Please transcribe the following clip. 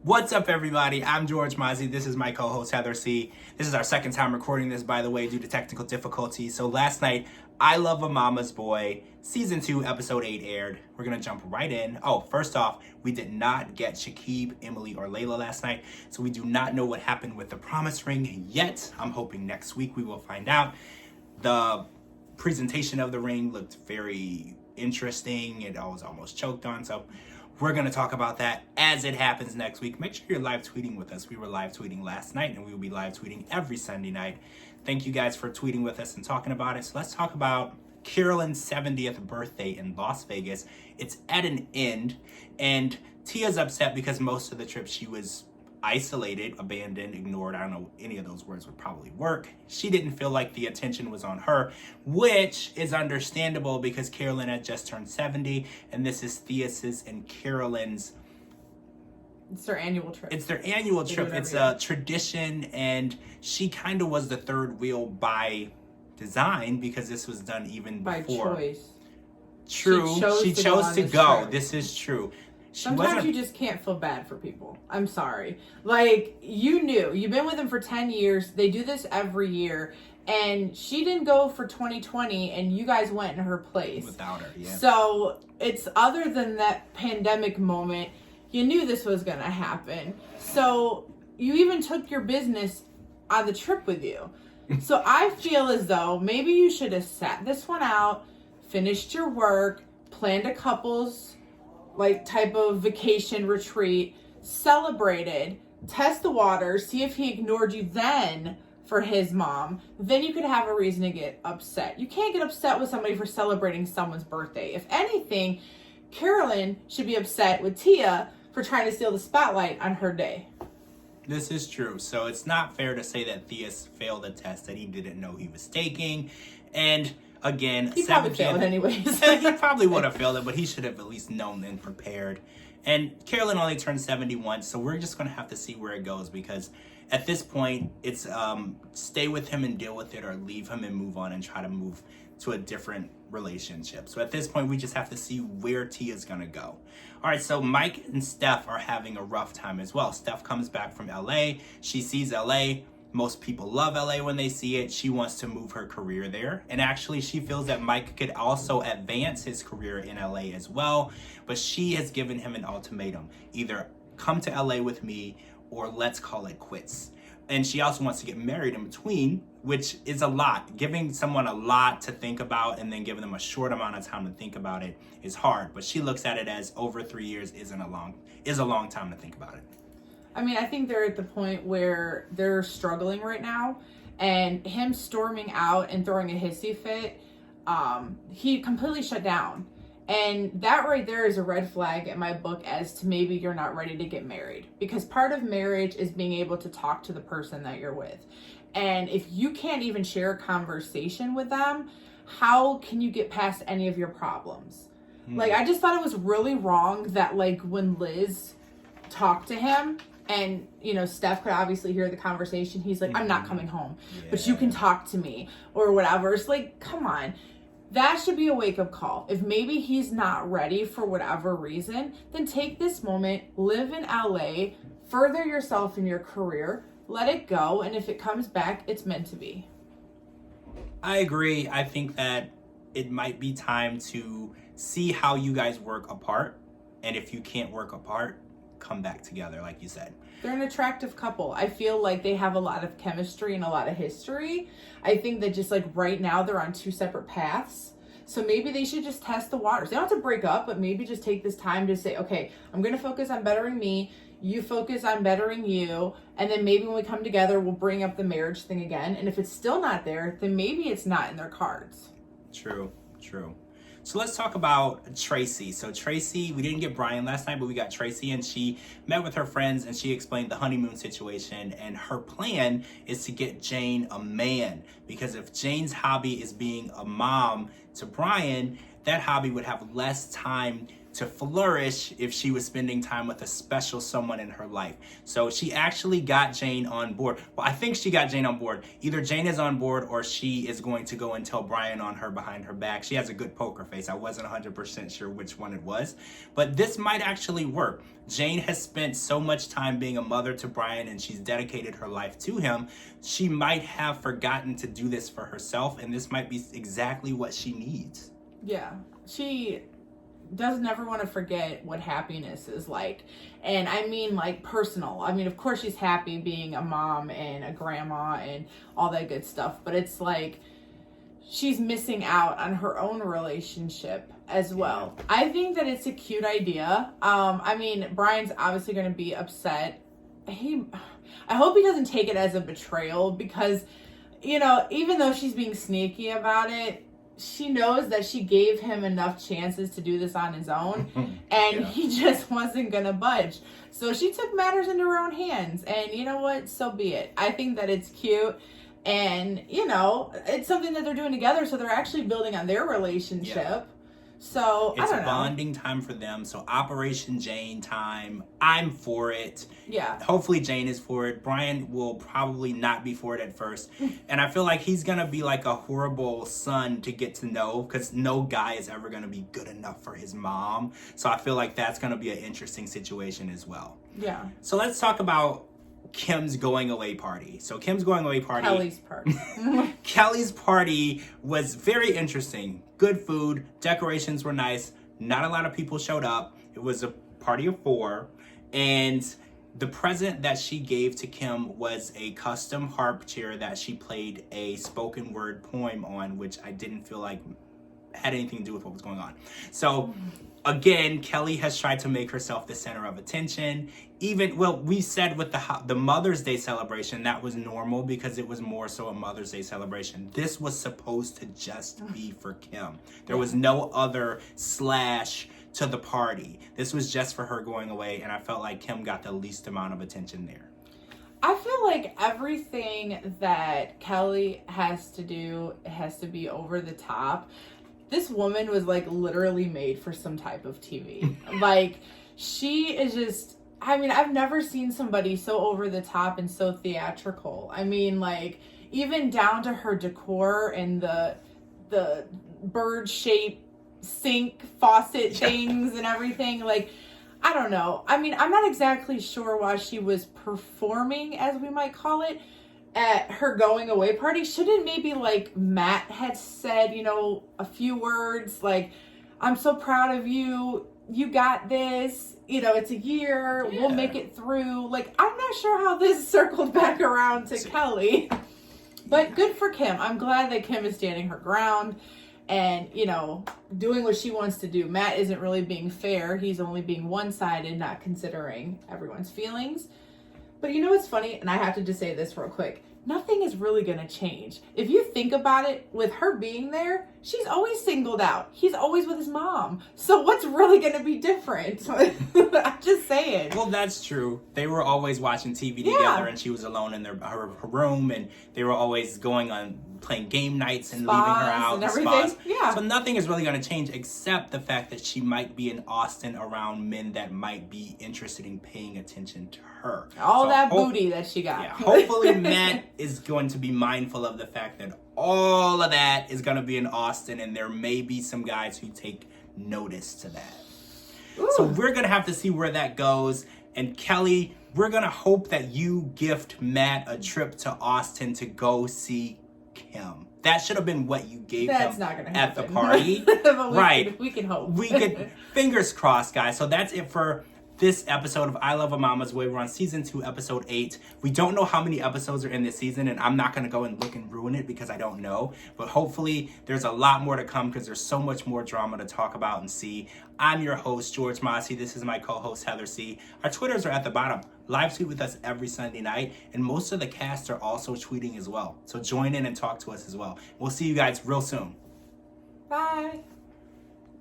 What's up, everybody? I'm George Mossey. This is my co-host, Heather C. This is our second time recording this, by the way, due to technical difficulties. So last night, I Love a Mama's Boy, Season 2, Episode 8 aired. We're going to jump right in. Oh, first off, we did not get Shakib, Emily, or Layla last night, so we do not know what happened with the promise ring yet. I'm hoping next week we will find out. The presentation of the ring looked very interesting. I was almost choked on, so we're going to talk about that as it happens next week. Make sure you're live tweeting with us. We were live tweeting last night, and we will be live tweeting every Sunday night. Thank you guys for tweeting with us and talking about it. So let's talk about Carolyn's 70th birthday in Las Vegas. It's at an end, and Tia's upset because most of the trip she was isolated, abandoned, ignored. I don't know, any of those words would probably work. She didn't feel like the attention was on her, which is understandable because Carolyn had just turned 70, and this is Thea's and Carolyn's. It's their annual trip. It's their annual trip. It's a tradition, and she kind of was the third wheel by design because this was done even before. By choice. True. She chose to go. This is true. Sometimes you just can't feel bad for people. I'm sorry. Like, you've been with them for 10 years. They do this every year. And she didn't go for 2020, and you guys went in her place. Without her, yeah. So, it's other than that pandemic moment, you knew this was going to happen. So, you even took your business on the trip with you. So, I feel as though maybe you should have sat this one out, finished your work, planned a couple's type of vacation retreat, celebrated, test the waters, see if he ignored you then for his mom. Then you could have a reason to get upset. You can't get upset with somebody for celebrating someone's birthday. If anything, Carolyn should be upset with Tia for trying to steal the spotlight on her day. This is true. So it's not fair to say that Theus failed a test that he didn't know he was taking. And again, he probably failed anyways. He probably would have failed it, but he should have at least known and prepared. And Carolyn only turned 71, so we're just going to have to see where it goes, because at this point, it's stay with him and deal with it, or leave him and move on and try to move to a different relationship. So at this point, we just have to see where Tia's going to go. All right, so Mike and Steph are having a rough time as well. Steph comes back from LA. She sees LA. Most people love LA when they see it. She wants to move her career there. And actually, she feels that Mike could also advance his career in LA as well. But she has given him an ultimatum. Either come to LA with me, or let's call it quits. And she also wants to get married in between, which is a lot. Giving someone a lot to think about and then giving them a short amount of time to think about it is hard. But she looks at it as over 3 years is a long time to think about it. I mean, I think they're at the point where they're struggling right now, and him storming out and throwing a hissy fit, he completely shut down. And that right there is a red flag in my book as to maybe you're not ready to get married. Because part of marriage is being able to talk to the person that you're with. And if you can't even share a conversation with them, how can you get past any of your problems? I just thought it was really wrong that, when Liz talked to him, and, Steph could obviously hear the conversation. He's like, I'm not coming home, but you can talk to me or whatever. It's like, come on. That should be a wake-up call. If maybe he's not ready for whatever reason, then take this moment, live in LA, further yourself in your career, let it go, and if it comes back, it's meant to be. I agree. I think that it might be time to see how you guys work apart. And if you can't work apart, come back together, like you said. They're an attractive couple. I feel like they have a lot of chemistry and a lot of history. I think that just right now they're on two separate paths. So maybe they should just test the waters. They don't have to break up, but maybe just take this time to say, okay, I'm going to focus on bettering me. You focus on bettering you. And then maybe when we come together, we'll bring up the marriage thing again. And if it's still not there, then maybe it's not in their cards. True. So let's talk about Tracy. So Tracy, we didn't get Brian last night, but we got Tracy, and she met with her friends and she explained the honeymoon situation. And her plan is to get Jane a man, because if Jane's hobby is being a mom to Brian, that hobby would have less time to flourish if she was spending time with a special someone in her life. So she actually got Jane on board. Well, I think she got Jane on board. Either Jane is on board or she is going to go and tell Brian on her behind her back. She has a good poker face. I wasn't 100% sure which one it was, but this might actually work. Jane has spent so much time being a mother to Brian and she's dedicated her life to him. She might have forgotten to do this for herself, and this might be exactly what she needs. Yeah, she doesn't ever want to forget what happiness is like. And I mean, like, personal. I mean, of course she's happy being a mom and a grandma and all that good stuff, but it's like she's missing out on her own relationship as well. I think that it's a cute idea. I mean, Brian's obviously going to be upset. I hope he doesn't take it as a betrayal because, you know, even though she's being sneaky about it, she knows that she gave him enough chances to do this on his own, and he just wasn't gonna budge. So she took matters into her own hands, and you know what? So be it. I think that it's cute, and you know, it's something that they're doing together, so they're actually building on their relationship. Yeah. So it's a bonding time for them. So Operation Jane time. I'm for it. Yeah. Hopefully Jane is for it. Brian will probably not be for it at first. And I feel like he's going to be like a horrible son to get to know because no guy is ever going to be good enough for his mom. So I feel like that's going to be an interesting situation as well. Yeah. So let's talk about Kim's going away party. So Kim's going away party. Kelly's party. Kelly's party was very interesting. Good food. Decorations were nice. Not a lot of people showed up. It was a party of 4. And the present that she gave to Kim was a custom harp chair that she played a spoken word poem on, which I didn't feel like had anything to do with what was going on. So again, Kelly has tried to make herself the center of attention. Even, well, we said with the Mother's Day celebration, that was normal because it was more so a Mother's Day celebration. This was supposed to just be for Kim. There was no other slash to the party. This was just for her going away, and I felt like Kim got the least amount of attention there. I feel like everything that Kelly has to do has to be over the top. This woman was like literally made for some type of TV. Like, she is just, I mean, I've never seen somebody so over the top and so theatrical. I mean, like, even down to her decor and the bird-shaped sink faucet things and everything. Like, I don't know. I mean, I'm not exactly sure why she was performing, as we might call it, at her going away party. Shouldn't maybe like Matt had said, you know, a few words like, I'm so proud of you. You got this. You know, it's a year. Yeah. We'll make it through. Like, I'm not sure how this circled back around to Kelly. But good for Kim. I'm glad that Kim is standing her ground and, you know, doing what she wants to do. Matt isn't really being fair. He's only being one-sided, not considering everyone's feelings. But you know what's funny? And I have to just say this real quick. Nothing is really going to change. If you think about it, with her being there, she's always singled out. He's always with his mom. So what's really going to be different? I'm just saying. Well, that's true. They were always watching TV together and she was alone in her room, and they were always going on playing game nights and leaving her out and everything. Yeah. So nothing is really going to change except the fact that she might be in Austin around men that might be interested in paying attention to her. All that booty that she got. Yeah, hopefully Matt is going to be mindful of the fact that all of that is going to be in Austin, and there may be some guys who take notice to that. Ooh. So we're going to have to see where that goes. And Kelly, we're going to hope that you gift Matt a trip to Austin to go see Kim. That should have been what you gave That's him not gonna at the happen. party. Right. We can hope. We could, fingers crossed, guys. So that's it for this episode of I Love a Mama's Way. We're on season 2, episode 8. We don't know how many episodes are in this season, and I'm not going to go and look and ruin it because I don't know. But hopefully there's a lot more to come because there's so much more drama to talk about and see. I'm your host, George Mossey. This is my co-host, Heather C. Our Twitters are at the bottom. Live tweet with us every Sunday night, and most of the cast are also tweeting as well. So join in and talk to us as well. We'll see you guys real soon. Bye.